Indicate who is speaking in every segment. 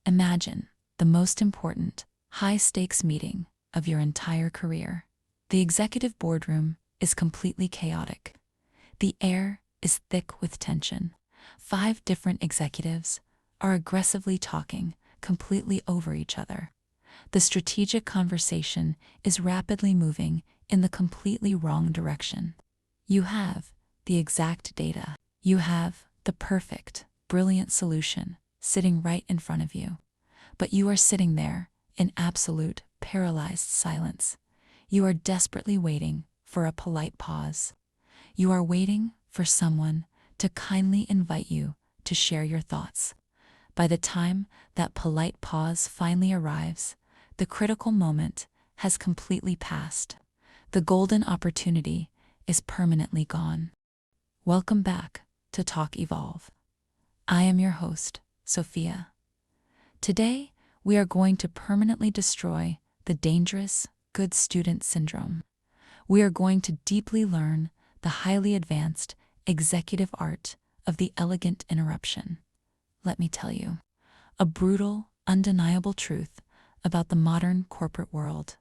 Speaker 1: Imagine the most important, high-stakes meeting of your entire career. The executive boardroom is completely chaotic. The air is thick with tension. 5 different executives are aggressively talking completely over each other. The strategic conversation is rapidly moving in the completely wrong direction. You have the exact data. You have the perfect, brilliant solution sitting right in front of you. But you are sitting there in absolute, paralyzed silence. You are desperately waiting for a polite pause. You are waiting for someone to kindly invite you to share your thoughts. By the time that polite pause finally arrives, the critical moment has completely passed. The golden opportunity is permanently gone. Welcome back to Talk Evolve. I am your host, Sophia. Today, we are going to permanently destroy the dangerous good student syndrome. We are going to deeply learn the highly advanced executive art of the elegant interruption. Let me tell you, a brutal, undeniable truth about the modern corporate world.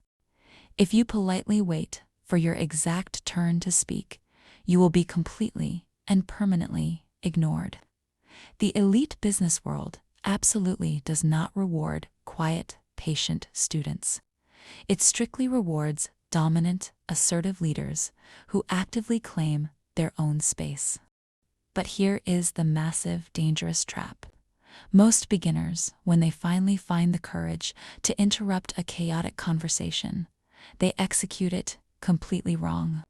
Speaker 1: If you politely wait for your exact turn to speak, you will be completely and permanently ignored. The elite business world absolutely does not reward quiet, patient students. It strictly rewards dominant, assertive leaders who actively claim their own space. But here is the massive, dangerous trap. Most beginners, when they finally find the courage to interrupt a chaotic conversation, they execute it completely wrong.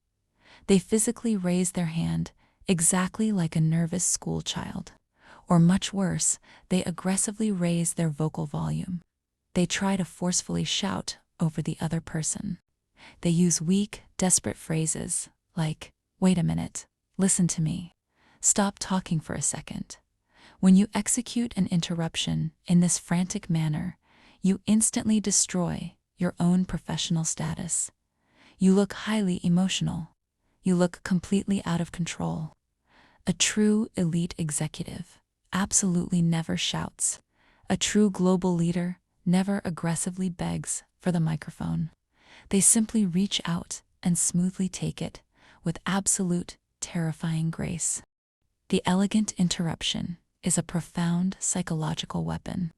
Speaker 1: They physically raise their hand exactly like a nervous schoolchild. Or much worse, they aggressively raise their vocal volume. They try to forcefully shout over the other person. They use weak, desperate phrases like, "Wait a minute, listen to me, stop talking for a second." When you execute an interruption in this frantic manner, you instantly destroy your own professional status. You look highly emotional. You look completely out of control. A true elite executive absolutely never shouts. A true global leader never aggressively begs for the microphone. They simply reach out and smoothly take it with absolute, terrifying grace. The elegant interruption is a profound psychological weapon.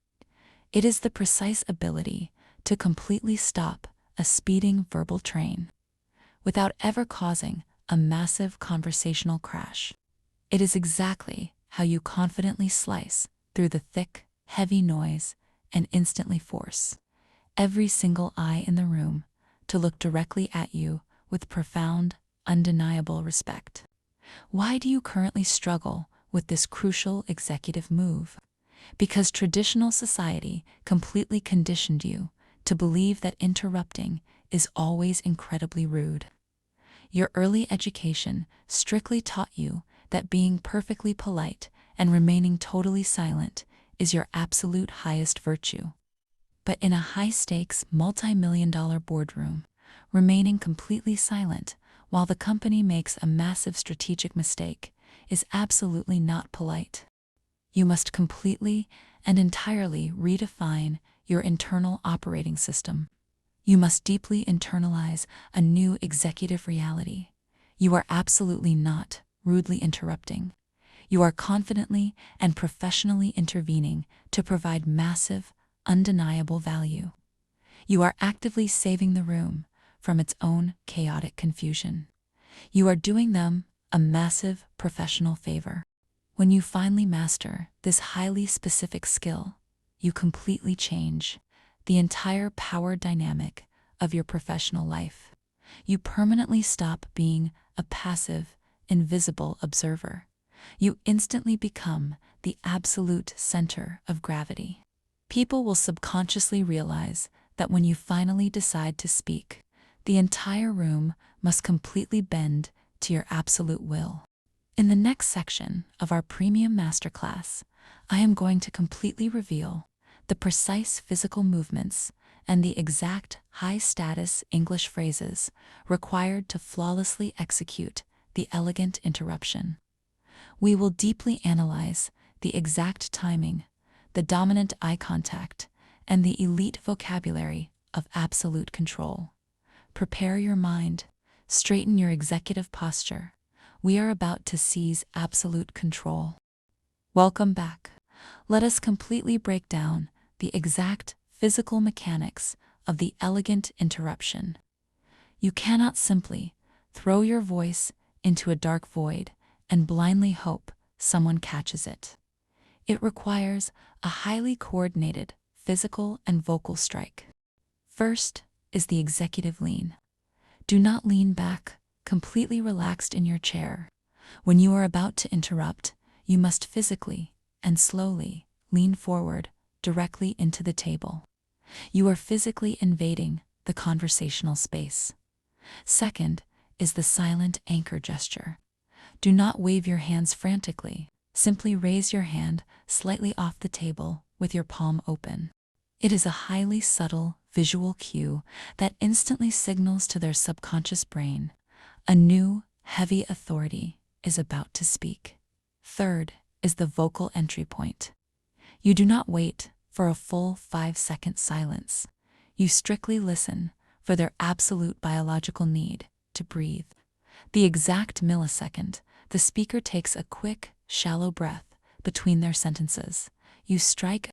Speaker 1: It is the precise ability to completely stop a speeding verbal train without ever causing a massive conversational crash. It is exactly how you confidently slice through the thick, heavy noise and instantly force every single eye in the room to look directly at you with profound, undeniable respect. Why do you currently struggle with this crucial executive move? Because traditional society completely conditioned you to believe that interrupting is always incredibly rude. Your early education strictly taught you that being perfectly polite and remaining totally silent is your absolute highest virtue. But in a high-stakes, multi-million-dollar boardroom, remaining completely silent while the company makes a massive strategic mistake is absolutely not polite. You must completely and entirely redefine your internal operating system. You must deeply internalize a new executive reality. You are absolutely not rudely interrupting. You are confidently and professionally intervening to provide massive, undeniable value. You are actively saving the room from its own chaotic confusion. You are doing them a massive professional favor. When you finally master this highly specific skill, you completely change the entire power dynamic of your professional life. You permanently stop being a passive, invisible observer. You instantly become the absolute center of gravity. People will subconsciously realize that when you finally decide to speak, the entire room must completely bend to your absolute will. In the next section of our premium masterclass, I am going to completely reveal the precise physical movements and the exact high-status English phrases required to flawlessly execute the elegant interruption. We will deeply analyze the exact timing, the dominant eye contact, and the elite vocabulary of absolute control. Prepare your mind, straighten your executive posture. We are about to seize absolute control. Welcome back. Let us completely break down the exact physical mechanics of the elegant interruption. You cannot simply throw your voice into a dark void and blindly hope someone catches it. It requires a highly coordinated physical and vocal strike. First is the executive lean. Do not lean back, completely relaxed in your chair. When you are about to interrupt, you must physically and slowly lean forward directly into the table. You are physically invading the conversational space. Second is the silent anchor gesture. Do not wave your hands frantically. Simply raise your hand slightly off the table with your palm open. It is a highly subtle visual cue that instantly signals to their subconscious brain a new, heavy authority is about to speak. Third is the vocal entry point. You do not wait for a full 5-second silence. You strictly listen for their absolute biological need to breathe. The exact millisecond, the speaker takes a quick, shallow breath between their sentences. You strike,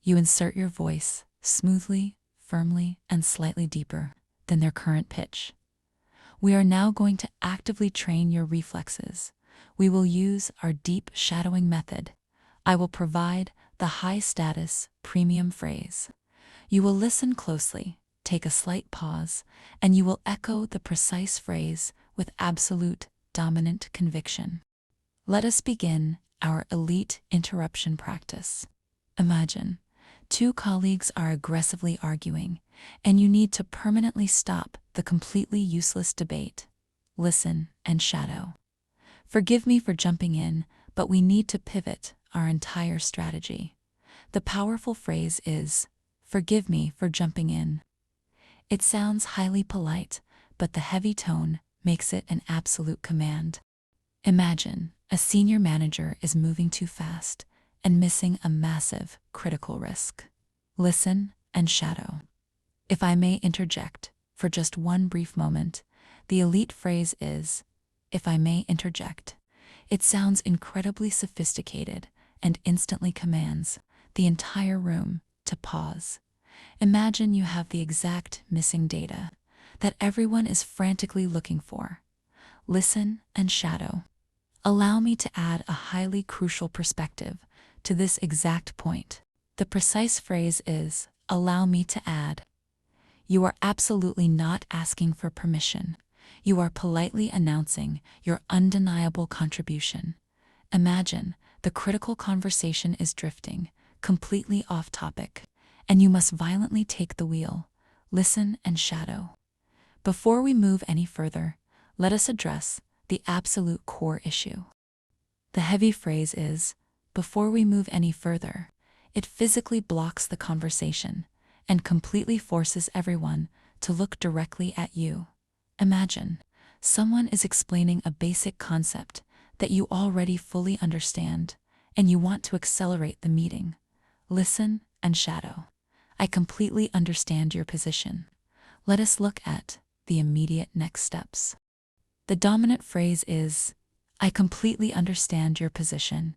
Speaker 1: you insert your voice smoothly, firmly, and slightly deeper than their current pitch. We are now going to actively train your reflexes. We will use our deep shadowing method. I will provide the high-status premium phrase. You will listen closely, take a slight pause, and you will echo the precise phrase with absolute, dominant conviction. Let us begin our elite interruption practice. Imagine 2 colleagues are aggressively arguing, and you need to permanently stop the completely useless debate. Listen and shadow. Forgive me for jumping in, but we need to pivot our entire strategy. The powerful phrase is, "Forgive me for jumping in." It sounds highly polite, but the heavy tone makes it an absolute command. Imagine a senior manager is moving too fast and missing a massive, critical risk. Listen and shadow. If I may interject for just one brief moment, the elite phrase is, "If I may interject." It sounds incredibly sophisticated and instantly commands the entire room to pause. Imagine you have the exact missing data that everyone is frantically looking for. Listen and shadow. Allow me to add a highly crucial perspective to this exact point. The precise phrase is, "Allow me to add." You are absolutely not asking for permission. You are politely announcing your undeniable contribution. Imagine the critical conversation is drifting, completely off topic, and you must violently take the wheel. Listen and shadow. Before we move any further, let us address the absolute core issue. The heavy phrase is, "Before we move any further." It physically blocks the conversation and completely forces everyone to look directly at you. Imagine someone is explaining a basic concept that you already fully understand, and you want to accelerate the meeting. Listen and shadow. I completely understand your position. Let us look at the immediate next steps. The dominant phrase is, "I completely understand your position."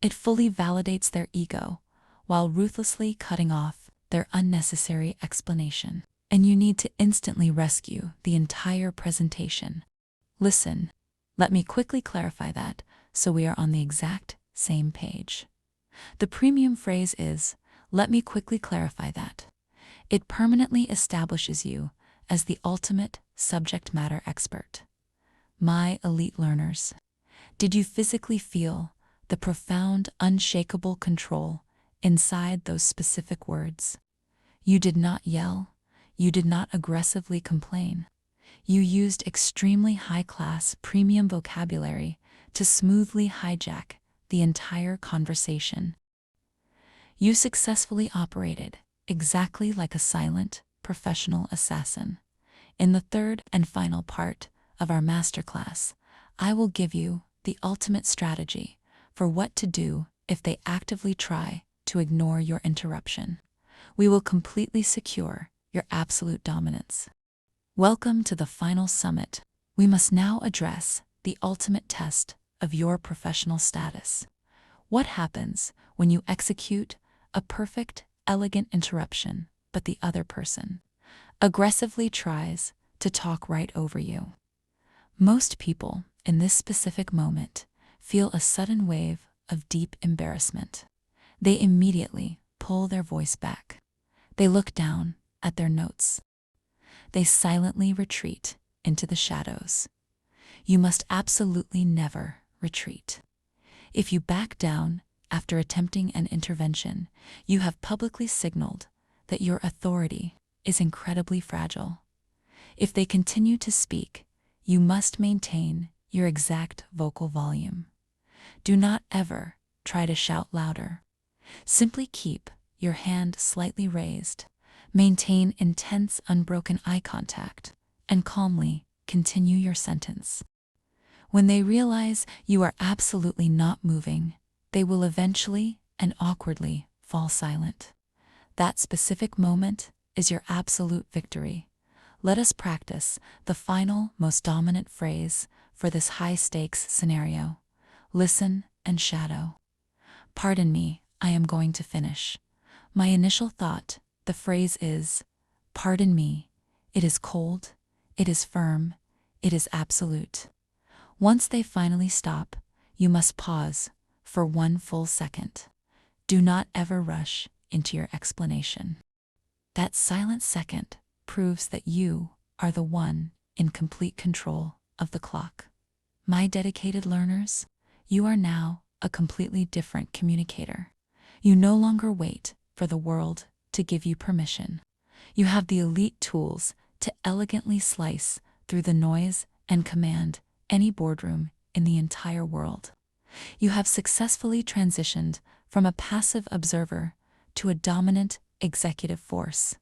Speaker 1: It fully validates their ego while ruthlessly cutting off their unnecessary explanation. And you need to instantly rescue the entire presentation. Listen, let me quickly clarify that so we are on the exact same page. The premium phrase is, "Let me quickly clarify that." It permanently establishes you as the ultimate subject matter expert. My elite learners, did you physically feel the profound, unshakable control inside those specific words? You did not yell. You did not aggressively complain. You used extremely high-class premium vocabulary to smoothly hijack the entire conversation. You successfully operated exactly like a silent, professional assassin. In the third and final part of our masterclass, I will give you the ultimate strategy for what to do if they actively try to ignore your interruption. We will completely secure your absolute dominance. Welcome to the final summit. We must now address the ultimate test of your professional status. What happens when you execute a perfect, elegant interruption, but the other person aggressively tries to talk right over you? Most people, in this specific moment, feel a sudden wave of deep embarrassment. They immediately pull their voice back. They look down at their notes. They silently retreat into the shadows. You must absolutely never retreat. If you back down after attempting an intervention, you have publicly signaled that your authority is incredibly fragile. If they continue to speak, you must maintain your exact vocal volume. Do not ever try to shout louder. Simply keep your hand slightly raised, maintain intense, unbroken eye contact, and calmly continue your sentence. When they realize you are absolutely not moving, they will eventually and awkwardly fall silent. That specific moment is your absolute victory. Let us practice the final, most dominant phrase for this high-stakes scenario. Listen and shadow. Pardon me, I am going to finish. My initial thought, the phrase is, pardon me, it is cold, it is firm, it is absolute. Once they finally stop, you must pause for 1 full second. Do not ever rush into your explanation. That silent second proves that you are the one in complete control of the clock. My dedicated learners, you are now a completely different communicator. You no longer wait for the world to give you permission. You have the elite tools to elegantly slice through the noise and command any boardroom in the entire world. You have successfully transitioned from a passive observer to a dominant executive force.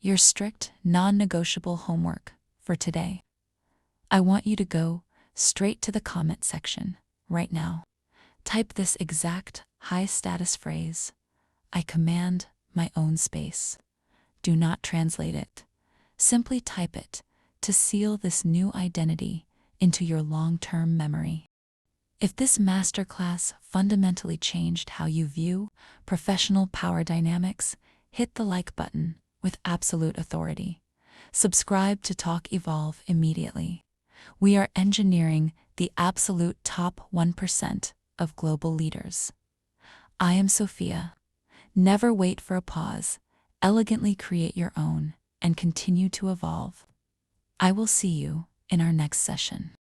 Speaker 1: Your strict, non-negotiable homework for today. I want you to go straight to the comment section right now. Type this exact high-status phrase. I command my own space. Do not translate it. Simply type it to seal this new identity into your long-term memory. If this masterclass fundamentally changed how you view professional power dynamics, hit the like button with absolute authority. Subscribe to Talk Evolve immediately. We are engineering the absolute top 1% of global leaders. I am Sophia. Never wait for a pause. Elegantly create your own and continue to evolve. I will see you in our next session.